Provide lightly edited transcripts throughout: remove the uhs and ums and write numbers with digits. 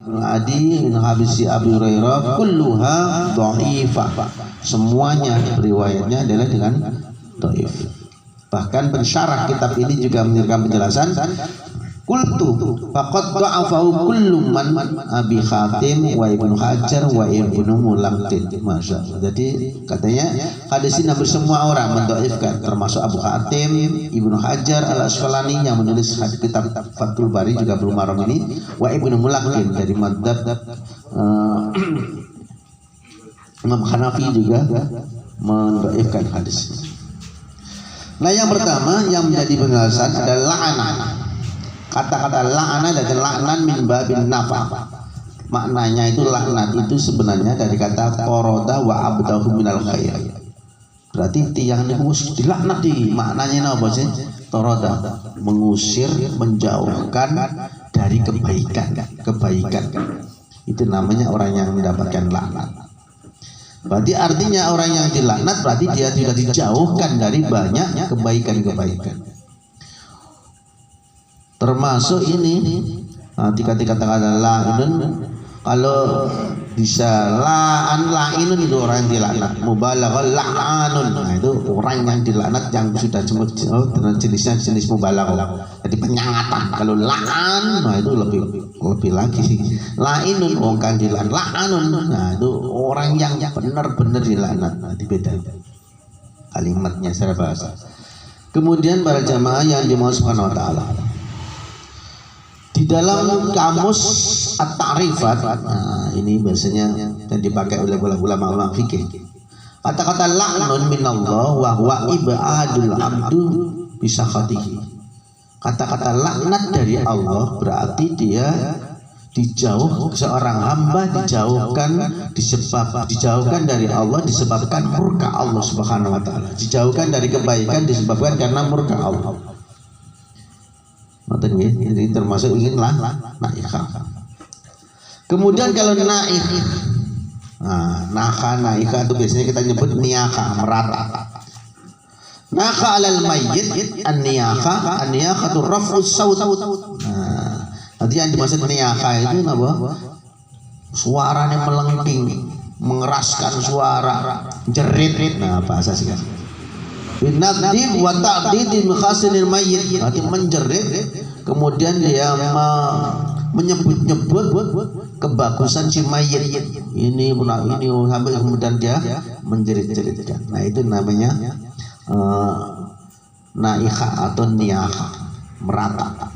bin Adi bin Habisi Abi Hurairah kulluha dhaifah. Semuanya riwayatnya adalah dengan dhaif. Bahkan pensyarah kitab ini juga memberikan penjelasan qultu faqad dha'afahu kullu man Abi Hatim wa Ibnu Hajar wa Ibnu Mulaqqin. Masyaallah. Jadi katanya hadis ini hampir semua orang mendhaifkan, termasuk Abu Hatim, Ibnu Hajar Al-Asqalani yang menulis hadis kitab Fathul Bari juga belum maram ini, wa Ibnu Mulaqqin dari madzhab Imam Hanafi juga mendhaifkan hadis. Nah, yang pertama yang menjadi penjelasan adalah la'anah. Kata-kata la'anah dari la'nan min babin nafa. Maknanya itu laknat itu sebenarnya dari kata qoroda wa abdahu minal khair. Berarti tiang niku dilaknati. Maknanya apa sih? Toroda, mengusir, menjauhkan dari kebaikan. Itu namanya orang yang mendapatkan laknat. Berarti artinya orang yang dilaknat berarti dia tidak dijauhkan dari banyak kebaikan. Termasuk ini kata-kata la'inun, kalau bisa la'inun itu orang yang dilaknat, mubalaghah la'anun. Nah, itu orang yang dilaknat yang sudah jenisnya jenis mubalaghah. Jadi penyangatan. Kalau la'an, nah itu lebih lagi sih. La'inun orang kan dilaknat, la'anun. Nah, itu orang yang benar-benar dilaknat. Nah, itu beda kalimatnya secara bahasa. Kemudian para jamaah yang dimaulah Subhanahu wa taala. Di dalam kamus At-Ta'rifat, nah ini biasanya yang dipakai oleh ulama-ulama fikih. Kata-kata la'nun minallah wa huwa ibadul abdu bisakhatihi. Kata-kata laknat dari Allah berarti dia seorang hamba dijauhkan dari Allah disebabkan murka Allah Subhanahu wa taala. Dijauhkan dari kebaikan disebabkan karena murka Allah. Jadi termasuk inginlah naikah. Kemudian kalau naik, naikah itu biasanya kita nyebut niyaka, merata. Naka alal mayyit an-niyaka itu raf'us saut. Nanti yang dimaksud niyaka itu apa? Suaranya melengking, mengeraskan suara, jerit. Nah, bahasa sih kan. Binadib wa ta'did mikhasinil mayyit, arti menjerit, kemudian dia menyebut-nyebut kebagusan si mayit. Ini sampai kemudian dia menjerit-jeritkan. Nah, itu namanya naikha atau niyakha, merata.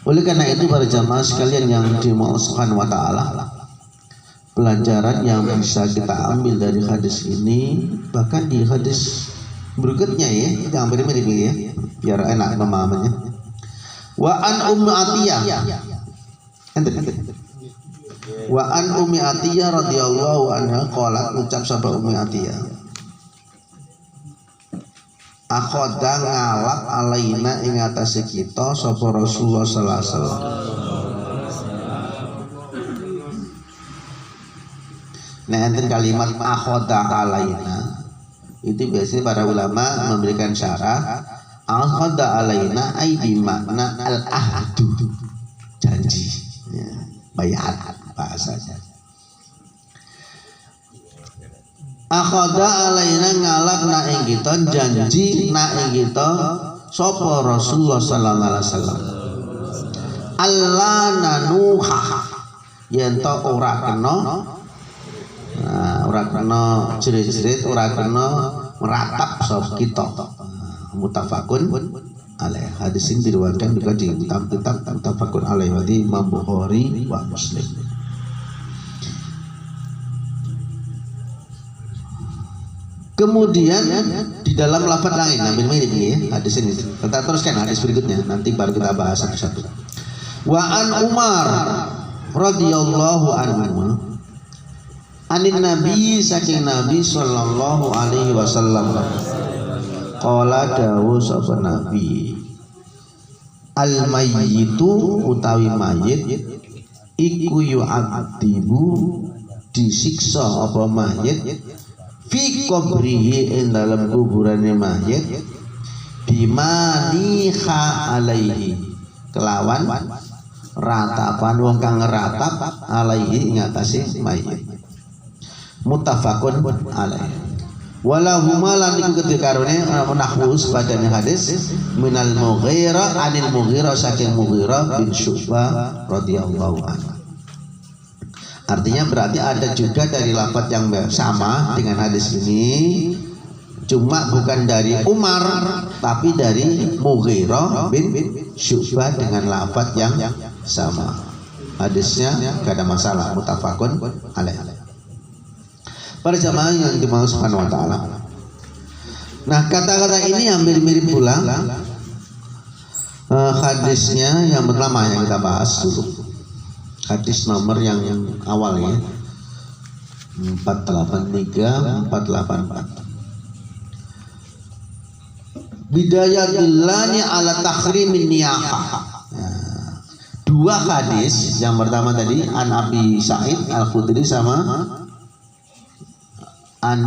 Oleh karena itu para jamaah sekalian yang dimaulah Subhanahu wa taala, pelajaran yang bisa kita ambil dari hadis ini, bahkan di hadis berikutnya ya, kita hampir mirip ya, biar enak memahaminya. Wa an Ummi Atiyah, wa an Ummi Atiyah radhiyallahu anha qalat, ucap sahabat Ummi Atiyah, akhoda ngalap alaina ing atase kita sapa Rasulullah sallallahu alaihi wasallam. Nah, enten kalimat akhoda alaina itu biasanya para ulama memberikan syarah. Akhoda alaina ai bimakna al-ahdu, janji ya, bayat bahasanya. Akhoda alaina ngalap na ing kita, janji na ing kita sapa Rasulullah sallallahu alaihi wasallam. Allah nanuha yen to ora kena, ora kena jerit-jerit, ora kena meratap sapa kita. Mutafakun alaih. Hadis ini diriwayatkan juga di kitab Mutafakun alaih dari Imam Bukhari wa Muslim. Kemudian di dalam lafaz lain, nah ini hadis ini. Kita teruskan hadis berikutnya, nanti baru kita bahas satu-satu. Wa an Umar radhiyallahu anhu, anin Nabi, saking Nabi sallallahu alaihi wasallam, qala dawu sapa Nabi, al mayyitu utawi mayit iku yu'adzibu, disiksa apa mayit, fi qabrihi ing dalam kuburane mayit, bima niha alaihi, kelawan ratapan wong kang ngeratap alaihi ngatasi mayit. Muttafaqun alaihi. Walahuma lan iku ketekarone nahwus padane hadis minal Mughirah anil Mughirah saking Mughirah bin Syu'bah radhiyallahu anhu. Artinya berarti ada juga dari lafaz yang sama dengan hadis ini, cuma bukan dari Umar tapi dari Mughirah bin Syu'bah dengan lafaz yang sama. Hadisnya gak ada masalah, muttafaqun alaihi. Para jamaah yang dimaulah Subhanahu wa taala. Nah, kata-kata ini hampir mirip pula hadisnya yang pertama yang kita bahas dulu. Hadis nomor yang awal ya. 483 484. Bidayatillani ala takhrimin niyahah. Dua hadis, yang pertama tadi an Abi Sa'id Al-Khudri sama an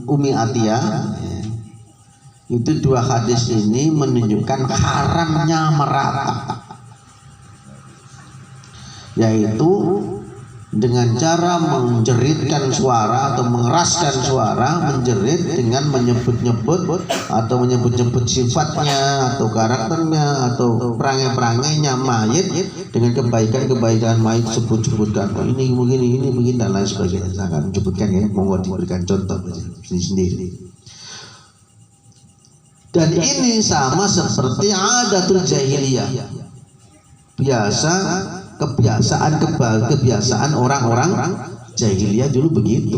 Umi Atiyah. Itu dua hadis ini menunjukkan haramnya meratap, yaitu dengan cara menjeritkan suara atau mengeraskan suara, menjerit dengan menyebut-nyebut atau menyebut-nyebut sifatnya atau karakternya atau perangai-perangainya mayit dengan kebaikan-kebaikan mayit, sebut-sebutkan ini begini dan lain sebagainya. Saya akan menyebutkan ya, monggo diberikan contoh sendiri. Dan ini sama seperti adatul jahiliyah, kebiasaan orang-orang jahiliyah dulu begitu.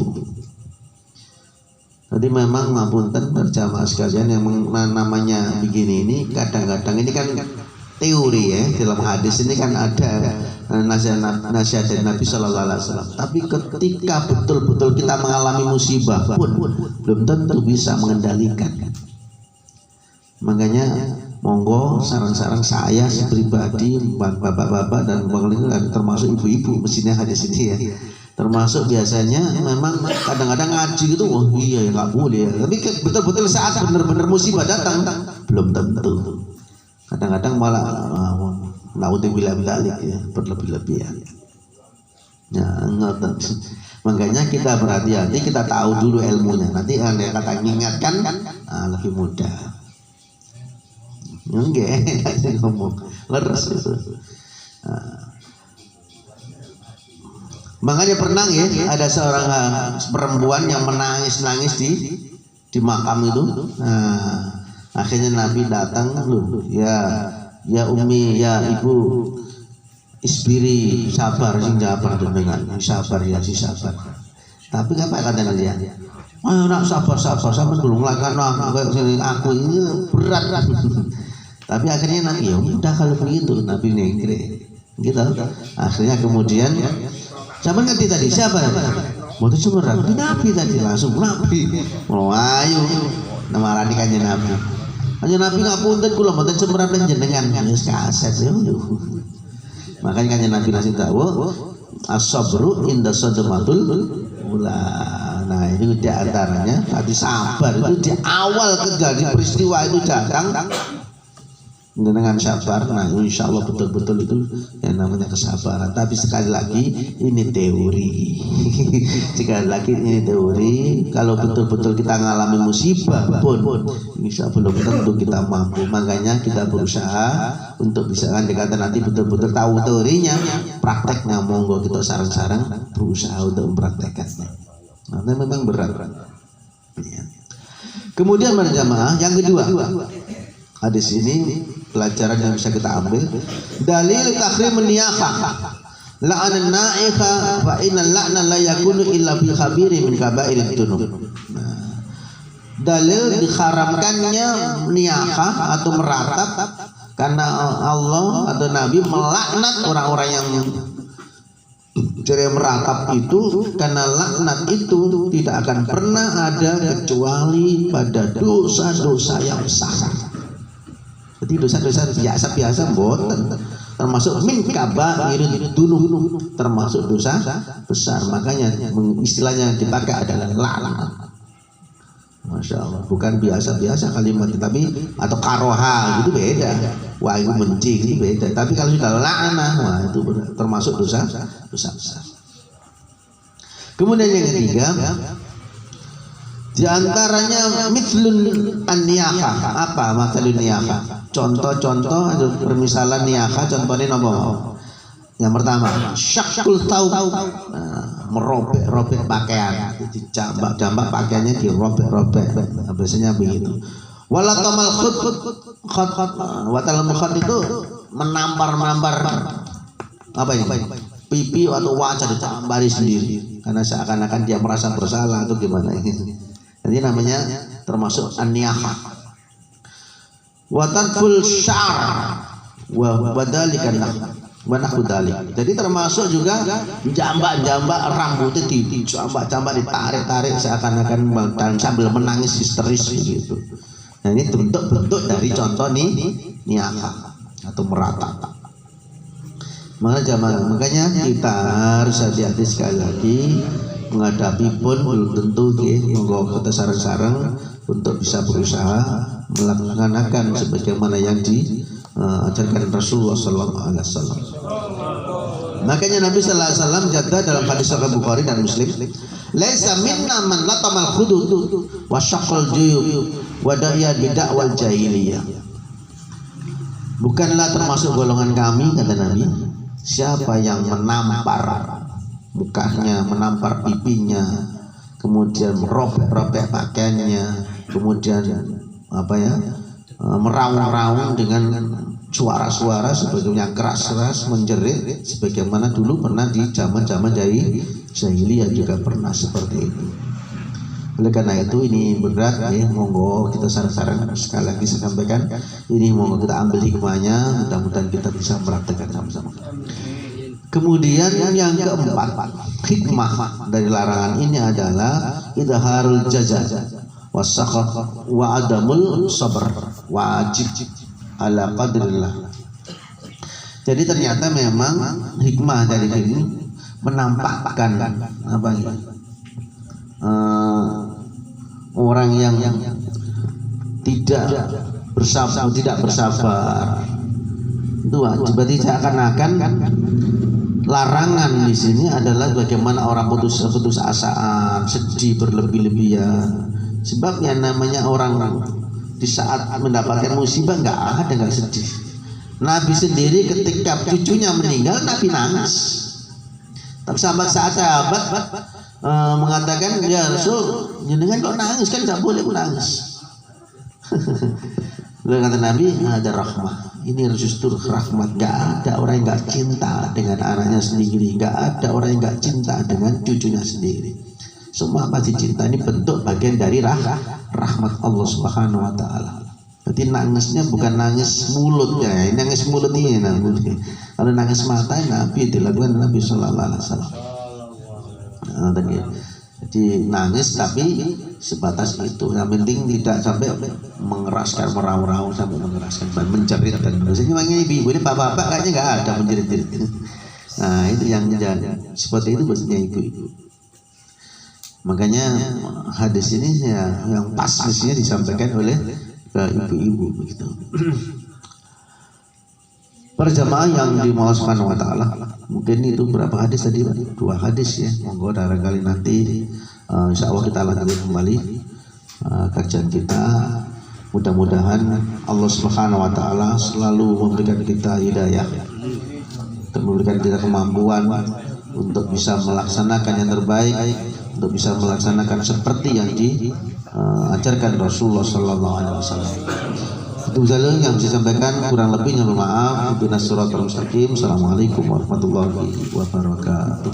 Jadi memang ngapunten berjamaah sekalian, yang namanya begini ini kadang-kadang ini kan teori ya, dalam hadis ini kan ada nasihat dari Nabi Shallallahu Alaihi Wasallam. Tapi ketika betul-betul kita mengalami musibah pun belum tentu bisa mengendalikan. Makanya monggo sarang-sarang saya pribadi, bapak-bapak dan termasuk ibu-ibu mestinya hadis ini ya. Termasuk biasanya memang kadang-kadang ngaji gitu, oh iya ya nggak boleh ya. Tapi betul-betul saat benar-benar musibah datang belum tentu. Kadang-kadang malah naudzubillah min dzalik ya, berlebih-lebihan. Ya, makanya kita berhati-hati, kita tahu dulu ilmunya. Nanti yang kata mengingatkan lebih mudah. Enggak, ngomong leres itu. Makanya pernah ya ada seorang perempuan yang menangis di makam itu. Nah, akhirnya Nabi datang, loh, ya Umi, ya Ibu, isbiri, sabar, sing sabar dengan sabar ya si sabar. Tapi apa kata dia? Oh, nak sabar sampai belum lakukan aku ini berat. Tapi akhirnya Nabi ya udah kalau begitu, Nabi negeri gitu. Akhirnya kemudian siapa ngerti tadi siapa? Mau itu cuma Nabi tadi, langsung Nabi. Oh ayo nama rani kanjeng Nabi. Kanjeng Nabi ngapunten kula mboten cemrat jenengan wis kaset ya. Makanya kanjeng Nabi langsung tahu as-sabru inda sadmatul ula. Nah ini di antaranya tadi sabar itu di awal kejadian peristiwa itu datang dengan sabar. Nah insya Allah betul-betul itu yang namanya kesabaran. Tapi sekali lagi ini teori. Sekali lagi ini teori. Kalau betul-betul kita ngalami musibah pun insya Allah belum tentu kita mampu. Makanya kita berusaha untuk bisa kan dikata nanti betul-betul tahu teorinya, prakteknya monggo kita sarang-sarang berusaha untuk mempraktekkannya. Nah, memang berat. Kemudian berjamaah yang kedua, hadis ini pelajaran yang bisa kita ambil, dalil tahrim niyahah la'an na'iha fa inna la'na la yakunu illa bi khabiri min kaba'irid dunub. Nah, dalil diharamkannya niyahah atau meratap karena Allah atau Nabi melaknat orang-orang yang cara meratap itu, karena laknat itu tidak akan pernah ada kecuali pada dosa-dosa yang besar. Jadi dosa-dosa biasa-biasa mboten, termasuk min kaba'irud dunub, termasuk dosa besar. Makanya istilahnya dipakai adalah laknat. Masya Allah, bukan biasa-biasa kalimat, tapi atau karoha gitu beda. Wah itu benci itu beda. Tapi kalau sudah la'anah, wah itu termasuk dosa besar. Kemudian yang ketiga, di antaranya mithlun an-niyakah. Apa mathalun niyakah? Contoh-contoh itu permisalan niyakah, contohnya nomor. Yang pertama, syakul taub, merobek pakaian, jambak pakaiannya dirobek. Biasanya begitu. Walatamal khut, watal khut itu menampar apa ini? Pipi atau wajah ditambari sendiri, karena seakan-akan dia merasa bersalah atau gimana ini. Jadi namanya termasuk an-niyahah. Wa tanful syar wa badalikan wanakudalik. Jadi termasuk juga jambak rambutnya dijambak ditarik seakan-akan dan sambil menangis histeris gitu. Nah ini bentuk dari contoh niyahah atau merata. Makanya kita harus hati-hati sekali lagi menghadapi pun belum tentu monggo kita sarang-sarang untuk bisa berusaha melaksanakan sebagaimana yang diajarkan Rasulullah sallallahu alaihi wasallam. Makanya Nabi sallallahu alaihi wasallam jaga dalam hadis Sahih Bukhari dan Muslim, laisa minna man latamal khudud wa syaqqal juyub wa da'iya bid'awal jahiliyah. Bukanlah termasuk golongan kami, kata Nabi, siapa yang menampar mukanya, menampar pipinya, kemudian merobek pakaiannya, kemudian meraung-raung dengan suara-suara sebagaimana keras-keras menjerit, sebagaimana dulu pernah di zaman-zaman jahiliyah juga pernah seperti itu. Oleh karena itu ini berat ya, monggo kita saran-saran sekali lagi saya sampaikan, ini monggo kita ambil hikmahnya, mudah-mudahan kita bisa mempraktekkan sama-sama. Kemudian yang keempat, hikmah dari larangan ini adalah idharul jaza wasakhat wa adamul sabr, wajib ala qadrillah. Jadi ternyata memang hikmah dari ini menampakkan orang yang tidak bersabar itu wajib. Berarti seakan-akan larangan di sini adalah bagaimana orang putus asaan, sedih berlebih-lebihan. Sebab yang namanya orang di saat mendapatkan musibah nggak sedih. Nabi sendiri ketika cucunya meninggal, Nabi nangis. Tapi sahabat mengatakan, ya Rasul, jangan kok nangis, kan nggak boleh menangis. Lalu kata Nabi, ada rahmah. Ini justru rahmat. Nggak ada orang yang nggak cinta dengan anaknya sendiri, nggak ada orang yang nggak cinta dengan cucunya sendiri. Semua pasti cinta. Ini bentuk bagian dari rahmat Allah Subhanahu Wa Taala. Jadi nangisnya bukan nangis mulut ya, nangis mulut ini. Kalau nangis mata Nabi dilakukan Nabi Sallallahu Alaihi Wasallam. Jadi nangis tapi sebatas itu. Yang penting tidak sampai mengeraskan, meraung-raung sampai mengeraskan, menjerit dan biasanya makanya ibu ini bapak-bapak kayaknya nggak ada menjerit-jerit. Nah itu yang seperti itu biasanya ibu-ibu. Makanya hadis ini ya, yang pas mestinya disampaikan oleh ibu-ibu begitu. Perjamaah yang dimaulah Subhanahu Wa Taala, mungkin itu berapa hadis tadi? 2 hadis ya. Monggo barangkali nanti insya Allah kita lanjutkan kembali kajian kita. Mudah-mudahan Allah Subhanahu Wa Taala selalu memberikan kita hidayah dan memberikan kita kemampuan untuk bisa melaksanakan yang terbaik, untuk bisa melaksanakan seperti yang diajarkan Rasulullah Sallallahu Alaihi Wasallam. Itu saja yang saya sampaikan, kurang lebihnya mohon maaf. Ihdinas siratal mustaqim. Assalamualaikum warahmatullahi wabarakatuh.